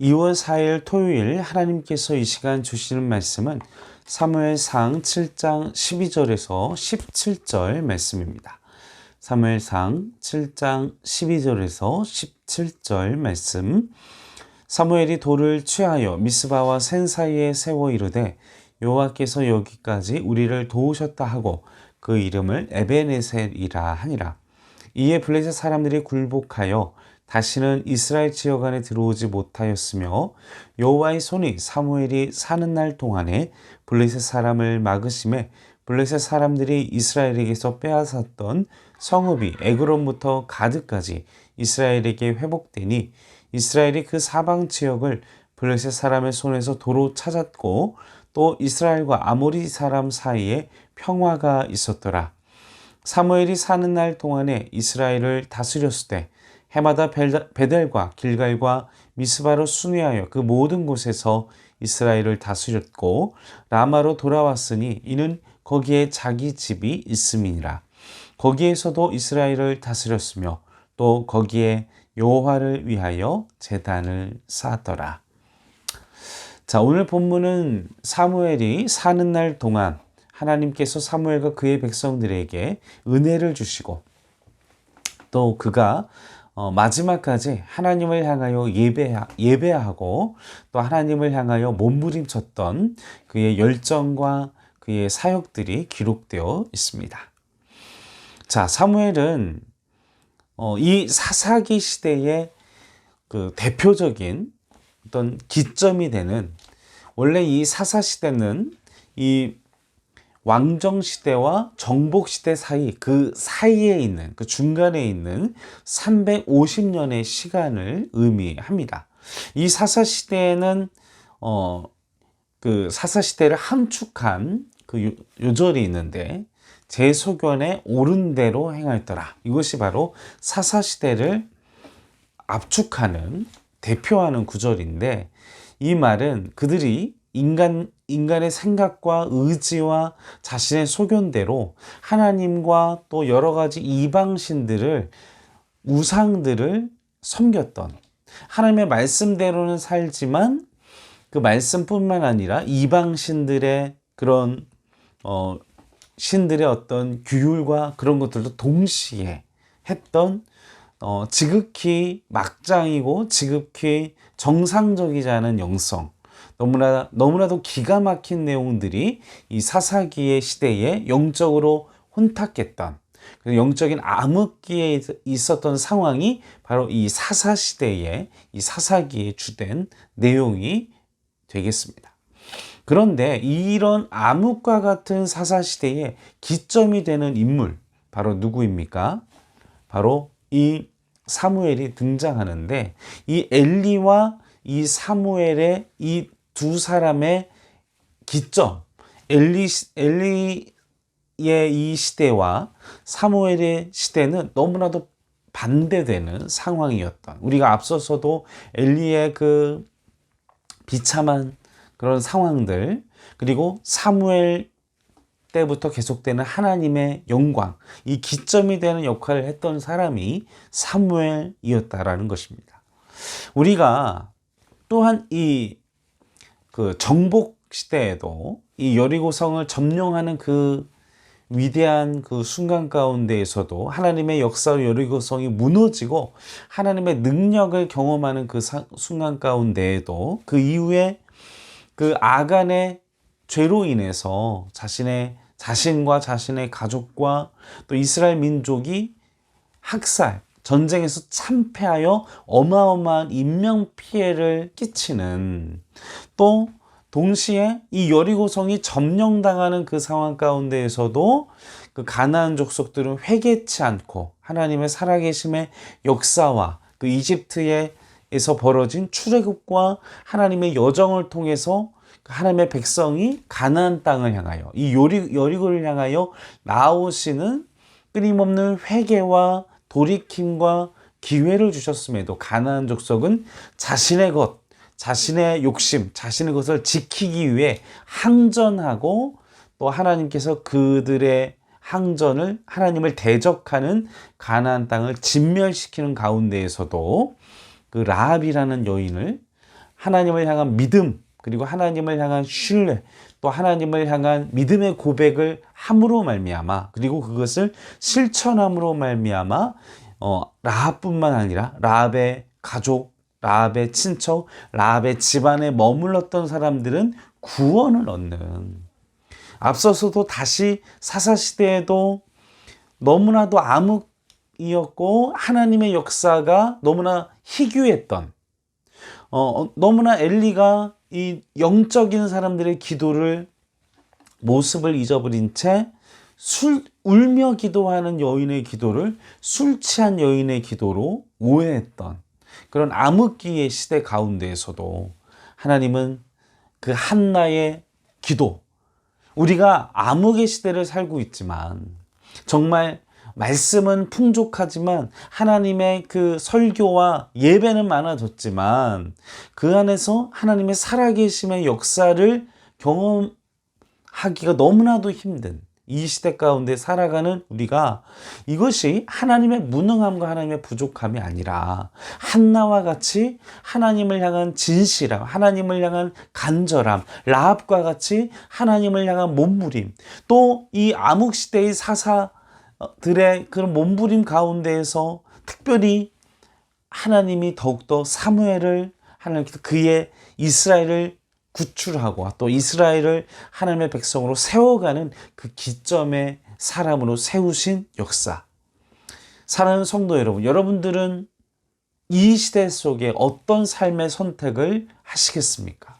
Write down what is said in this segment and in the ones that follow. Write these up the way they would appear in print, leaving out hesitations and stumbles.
2월 4일 토요일 하나님께서 이 시간 주시는 말씀은 사무엘상 7장 12절에서 17절 말씀입니다. 사무엘상 7장 12절에서 17절 말씀. 사무엘이 돌을 취하여 미스바와 센 사이에 세워 이르되 여호와께서 여기까지 우리를 도우셨다 하고 그 이름을 에베네셀이라 하니라. 이에 블레셋 사람들이 굴복하여 다시는 이스라엘 지역 안에 들어오지 못하였으며 여호와의 손이 사무엘이 사는 날 동안에 블레셋 사람을 막으심에 블레셋 사람들이 이스라엘에게서 빼앗았던 성읍이 에그론부터 가드까지 이스라엘에게 회복되니 이스라엘이 그 사방 지역을 블레셋 사람의 손에서 도로 찾았고 또 이스라엘과 아모리 사람 사이에 평화가 있었더라. 사무엘이 사는 날 동안에 이스라엘을 다스렸을 때 해마다 베델과 길갈과 미스바로 순회하여 그 모든 곳에서 이스라엘을 다스렸고 라마로 돌아왔으니 이는 거기에 자기 집이 있음이니라. 거기에서도 이스라엘을 다스렸으며 또 거기에 여호와를 위하여 제단을 쌓았더라. 자, 오늘 본문은 사무엘이 사는 날 동안 하나님께서 사무엘과 그의 백성들에게 은혜를 주시고 또 그가 마지막까지 하나님을 향하여 예배하고 또 하나님을 향하여 몸부림쳤던 그의 열정과 그의 사역들이 기록되어 있습니다. 자, 사무엘은 이 사사기 시대의 그 대표적인 어떤 기점이 되는, 원래 이 사사 시대는 이 왕정 시대와 정복 시대 사이, 그 사이에 있는, 그 중간에 있는 350년의 시간을 의미합니다. 이 사사 시대에는 그 사사 시대를 함축한 그 요절이 있는데 제 소견에 옳은 대로 행하였더라. 이것이 바로 사사 시대를 압축하는, 대표하는 구절인데, 이 말은 그들이 인간의 생각과 의지와 자신의 소견대로 하나님과 또 여러 가지 이방신들을, 우상들을 섬겼던, 하나님의 말씀대로는 살지만 그 말씀뿐만 아니라 이방신들의 그런 신들의 어떤 규율과 그런 것들도 동시에 했던 지극히 막장이고 지극히 정상적이지 않은 영성, 너무나도 기가 막힌 내용들이 이 사사기의 시대에 영적으로 혼탁했던, 영적인 암흑기에 있었던 상황이 바로 이 사사시대의, 이 사사기의 주된 내용이 되겠습니다. 그런데 이런 암흑과 같은 사사시대의 기점이 되는 인물, 바로 누구입니까? 바로 이 사무엘이 등장하는데, 이 엘리와 이 사무엘의 이 두 사람의 기점, 엘리의 이 시대와 사무엘의 시대는 너무나도 반대되는 상황이었던, 우리가 앞서서도 엘리의 그 비참한 그런 상황들, 그리고 사무엘 때부터 계속되는 하나님의 영광, 이 기점이 되는 역할을 했던 사람이 사무엘이었다라는 것입니다. 우리가 또한 이 그 정복 시대에도 이 여리고성을 점령하는 그 위대한 그 순간 가운데에서도 하나님의 역사로 여리고성이 무너지고 하나님의 능력을 경험하는 그 순간 가운데에도 그 이후에 그 아간의 죄로 인해서 자신과 자신의 가족과 또 이스라엘 민족이 전쟁에서 참패하여 어마어마한 인명피해를 끼치는, 또 동시에 이 여리고성이 점령당하는 그 상황 가운데에서도 그 가나안 족속들은 회개치 않고 하나님의 살아계심의 역사와 그 이집트에서 벌어진 출애굽과 하나님의 여정을 통해서 하나님의 백성이 가나안 땅을 향하여, 이 여리고를 향하여 나오시는 끊임없는 회개와 돌이킴과 기회를 주셨음에도 가나안 족속은 자신의 욕심, 자신의 것을 지키기 위해 항전하고, 또 하나님께서 그들의 항전을, 하나님을 대적하는 가나안 땅을 진멸시키는 가운데에서도 그 라합이라는 여인을 하나님을 향한 믿음, 그리고 하나님을 향한 신뢰, 또 하나님을 향한 믿음의 고백을 함으로 말미암아, 그리고 그것을 실천함으로 말미암아 라합뿐만 아니라 라합의 가족, 라합의 친척, 라합의 집안에 머물렀던 사람들은 구원을 얻는, 앞서서도 다시 사사시대에도 너무나도 암흑이었고 하나님의 역사가 너무나 희귀했던, 너무나 엘리가 이 영적인 사람들의 기도를 모습을 잊어버린 채 울며 기도하는 여인의 기도를 술 취한 여인의 기도로 오해했던 그런 암흑기의 시대 가운데에서도 하나님은 그 한나의 기도, 우리가 암흑의 시대를 살고 있지만 정말 말씀은 풍족하지만 하나님의 그 설교와 예배는 많아졌지만 그 안에서 하나님의 살아계심의 역사를 경험하기가 너무나도 힘든 이 시대 가운데 살아가는 우리가 이것이 하나님의 무능함과 하나님의 부족함이 아니라 한나와 같이 하나님을 향한 진실함, 하나님을 향한 간절함, 라합과 같이 하나님을 향한 몸부림, 또 이 암흑시대의 사사들의 그런 몸부림 가운데에서 특별히 하나님이 더욱더 사무엘을 하나님께서 그의 이스라엘을 구출하고 또 이스라엘을 하나님의 백성으로 세워가는 그 기점의 사람으로 세우신 역사. 사랑하는 성도 여러분, 여러분들은 이 시대 속에 어떤 삶의 선택을 하시겠습니까?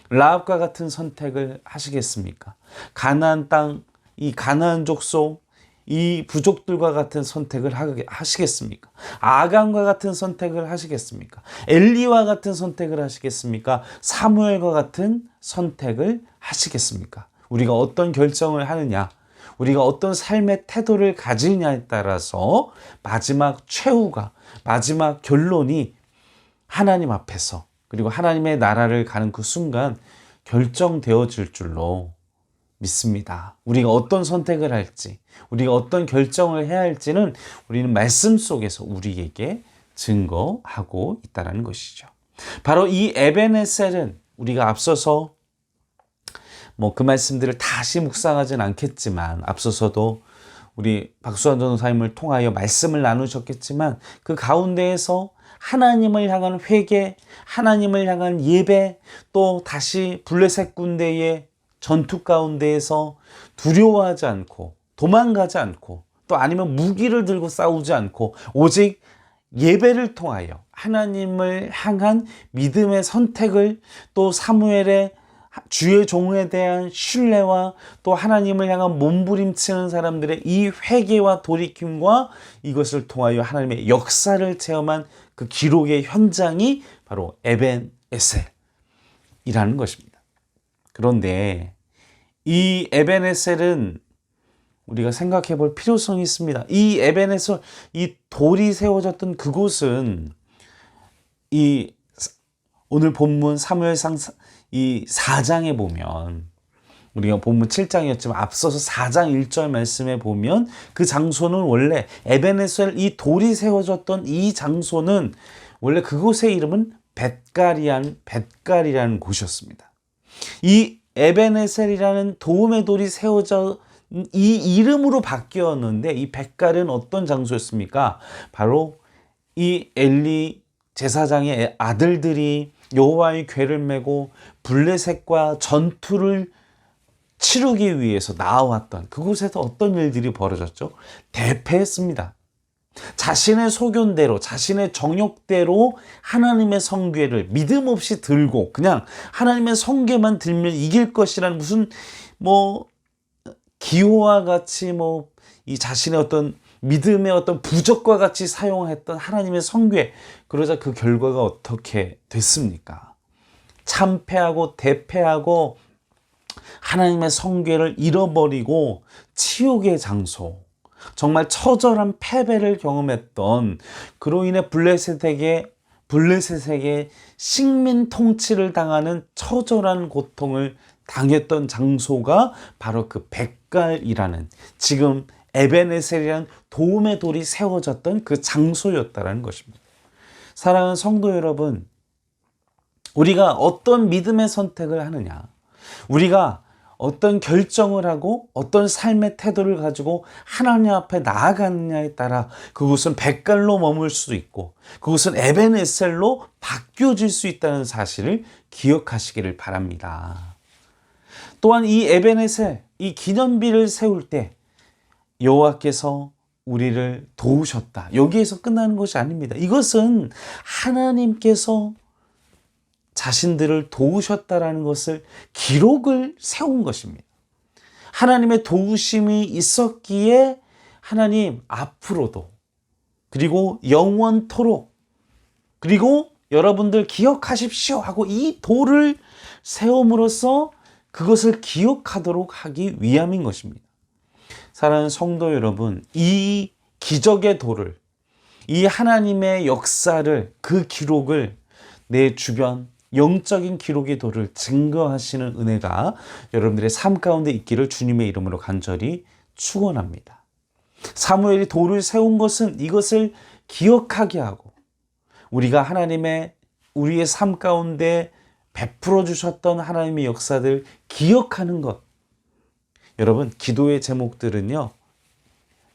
라합과 같은 선택을 하시겠습니까? 가나안 땅, 이 가나안 족속, 이 부족들과 같은 선택을 하시겠습니까? 아간과 같은 선택을 하시겠습니까? 엘리와 같은 선택을 하시겠습니까? 사무엘과 같은 선택을 하시겠습니까? 우리가 어떤 결정을 하느냐, 우리가 어떤 삶의 태도를 가지느냐에 따라서 마지막 최후가, 마지막 결론이 하나님 앞에서, 그리고 하나님의 나라를 가는 그 순간 결정되어질 줄로 믿습니다. 우리가 어떤 선택을 할지, 우리가 어떤 결정을 해야 할지는 우리는 말씀 속에서 우리에게 증거하고 있다는 것이죠. 바로 이 에벤에셀은 우리가 앞서서 그 말씀들을 다시 묵상하진 않겠지만 앞서서도 우리 박수환 전도사님을 통하여 말씀을 나누셨겠지만 그 가운데에서 하나님을 향한 회개, 하나님을 향한 예배, 또 다시 블레셋 군대의 전투 가운데에서 두려워하지 않고 도망가지 않고 또 아니면 무기를 들고 싸우지 않고 오직 예배를 통하여 하나님을 향한 믿음의 선택을, 또 사무엘의 주의 종에 대한 신뢰와 또 하나님을 향한 몸부림치는 사람들의 이 회개와 돌이킴과 이것을 통하여 하나님의 역사를 체험한 그 기록의 현장이 바로 에벤에셀이라는 것입니다. 그런데 이 에벤에셀은 우리가 생각해 볼 필요성이 있습니다. 이 에벤에셀, 이 돌이 세워졌던 그곳은 이 오늘 본문 사무엘상 이 4장에 보면, 우리가 본문 7장이었지만 앞서서 4장 1절 말씀에 보면 그 장소는 원래 에벤에셀, 이 돌이 세워졌던 이 장소는 원래 그곳의 이름은 벳갈이라는 곳이었습니다. 이 에벤에셀이라는 도움의 돌이 세워져 이 이름으로 바뀌었는데 이 벳갈은 어떤 장소였습니까? 바로 이 엘리 제사장의 아들들이 여호와의 궤를 메고 블레셋과 전투를 치르기 위해서 나와왔던 그곳에서 어떤 일들이 벌어졌죠? 대패했습니다. 자신의 소견대로, 자신의 정욕대로 하나님의 성궤를 믿음 없이 들고 그냥 하나님의 성궤만 들면 이길 것이라는 무슨 기호와 같이 이 자신의 어떤 믿음의 어떤 부적과 같이 사용했던 하나님의 성궤, 그러자 그 결과가 어떻게 됐습니까? 참패하고 대패하고 하나님의 성궤를 잃어버리고 치욕의 장소, 정말 처절한 패배를 경험했던, 그로 인해 블레셋에게 식민 통치를 당하는 처절한 고통을 당했던 장소가 바로 그 벳갈이라는, 지금 에벤에셀이라는 도움의 돌이 세워졌던 그 장소였다는 것입니다. 사랑하는 성도 여러분, 우리가 어떤 믿음의 선택을 하느냐, 우리가 어떤 결정을 하고 어떤 삶의 태도를 가지고 하나님 앞에 나아가느냐에 따라 그곳은 백갈로 머물 수도 있고 그곳은 에벤에셀로 바뀌어질 수 있다는 사실을 기억하시기를 바랍니다. 또한 이 에벤에셀, 이 기념비를 세울 때 여호와께서 우리를 도우셨다. 여기에서 끝나는 것이 아닙니다. 이것은 하나님께서 자신들을 도우셨다라는 것을 기록을 세운 것입니다. 하나님의 도우심이 있었기에 하나님 앞으로도 그리고 영원토록 그리고 여러분들 기억하십시오 하고 이 돌을 세움으로써 그것을 기억하도록 하기 위함인 것입니다. 사랑하는 성도 여러분, 이 기적의 돌을, 이 하나님의 역사를, 그 기록을 내 주변 영적인 기록의 돌을 증거하시는 은혜가 여러분들의 삶 가운데 있기를 주님의 이름으로 간절히 축원합니다. 사무엘이 돌을 세운 것은 이것을 기억하게 하고 우리가 우리의 삶 가운데 베풀어 주셨던 하나님의 역사들 기억하는 것. 여러분, 기도의 제목들은요,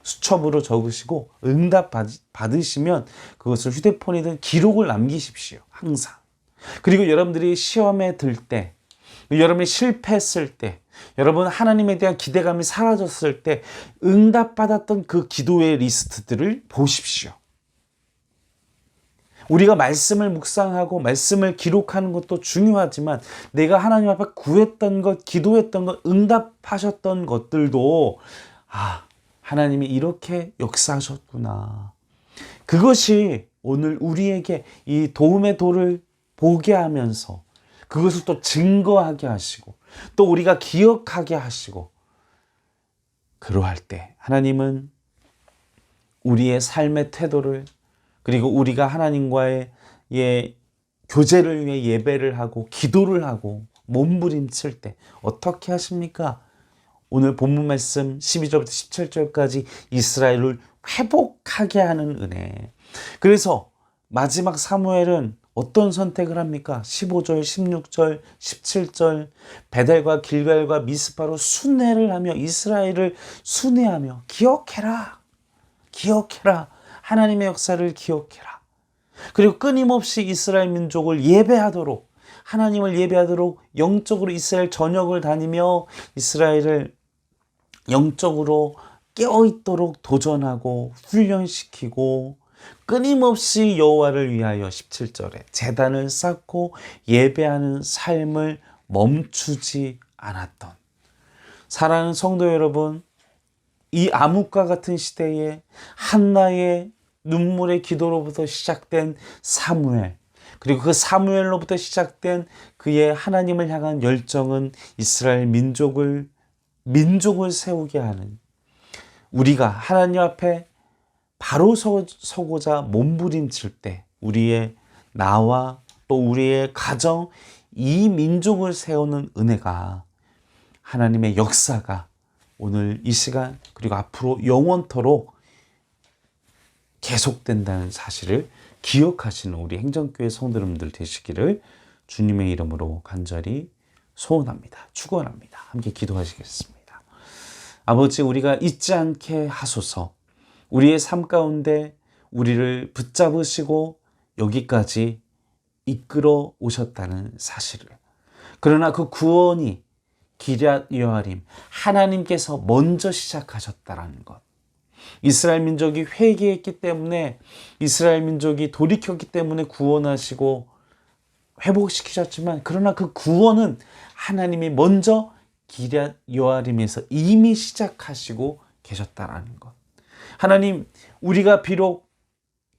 수첩으로 적으시고 응답 받으시면 그것을 휴대폰이든 기록을 남기십시오. 항상. 그리고 여러분들이 시험에 들 때, 여러분이 실패했을 때, 여러분 하나님에 대한 기대감이 사라졌을 때 응답받았던 그 기도의 리스트들을 보십시오. 우리가 말씀을 묵상하고 말씀을 기록하는 것도 중요하지만 내가 하나님 앞에 구했던 것, 기도했던 것, 응답하셨던 것들도 하나님이 이렇게 역사하셨구나. 그것이 오늘 우리에게 이 도움의 돌을 보게 하면서 그것을 또 증거하게 하시고 또 우리가 기억하게 하시고 그러할 때 하나님은 우리의 삶의 태도를 그리고 우리가 하나님과의 교제를 위해 예배를 하고 기도를 하고 몸부림칠 때 어떻게 하십니까? 오늘 본문 말씀 12절부터 17절까지 이스라엘을 회복하게 하는 은혜. 그래서 마지막 사무엘은 어떤 선택을 합니까? 15절, 16절, 17절 베델과 길갈과 미스파로 순회를 하며 이스라엘을 순회하며 기억해라. 하나님의 역사를 기억해라. 그리고 끊임없이 이스라엘 민족을 예배하도록 하나님을 예배하도록 영적으로 이스라엘 전역을 다니며 이스라엘을 영적으로 깨어있도록 도전하고 훈련시키고 끊임없이 여호와를 위하여 17절에 제단을 쌓고 예배하는 삶을 멈추지 않았던 사랑하는 성도 여러분, 이 암흑과 같은 시대에 한나의 눈물의 기도로부터 시작된 사무엘, 그리고 그 사무엘로부터 시작된 그의 하나님을 향한 열정은 이스라엘 민족을 세우게 하는, 우리가 하나님 앞에 바로 서고자 몸부림칠 때 나와 또 우리의 가정, 이 민족을 세우는 은혜가, 하나님의 역사가 오늘 이 시간 그리고 앞으로 영원토록 계속된다는 사실을 기억하시는 우리 행정교회 성도님들 되시기를 주님의 이름으로 간절히 소원합니다. 축원합니다. 함께 기도하시겠습니다. 아버지, 우리가 잊지 않게 하소서. 우리의 삶 가운데 우리를 붙잡으시고 여기까지 이끌어 오셨다는 사실을, 그러나 그 구원이 기럇 여아림, 하나님께서 먼저 시작하셨다라는 것, 이스라엘 민족이 회개했기 때문에, 이스라엘 민족이 돌이켰기 때문에 구원하시고 회복시키셨지만, 그러나 그 구원은 하나님이 먼저 기럇 여아림에서 이미 시작하시고 계셨다라는 것. 하나님, 우리가 비록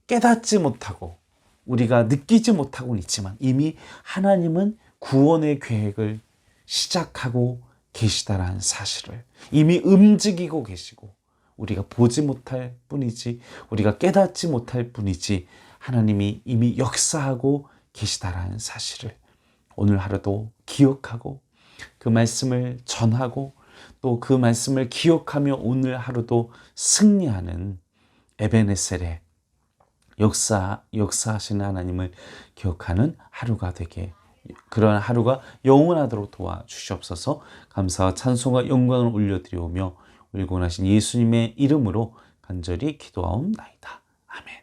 깨닫지 못하고 우리가 느끼지 못하고는 있지만 이미 하나님은 구원의 계획을 시작하고 계시다라는 사실을 이미 움직이고 계시고, 우리가 보지 못할 뿐이지, 우리가 깨닫지 못할 뿐이지 하나님이 이미 역사하고 계시다라는 사실을 오늘 하루도 기억하고 그 말씀을 전하고 또 그 말씀을 기억하며 오늘 하루도 승리하는 에베네셀의 역사하시는 하나님을 기억하는 하루가 되게 그런 하루가 영원하도록 도와주시옵소서. 감사와 찬송과 영광을 올려드리오며 우리 구원하신 예수님의 이름으로 간절히 기도하옵나이다. 아멘.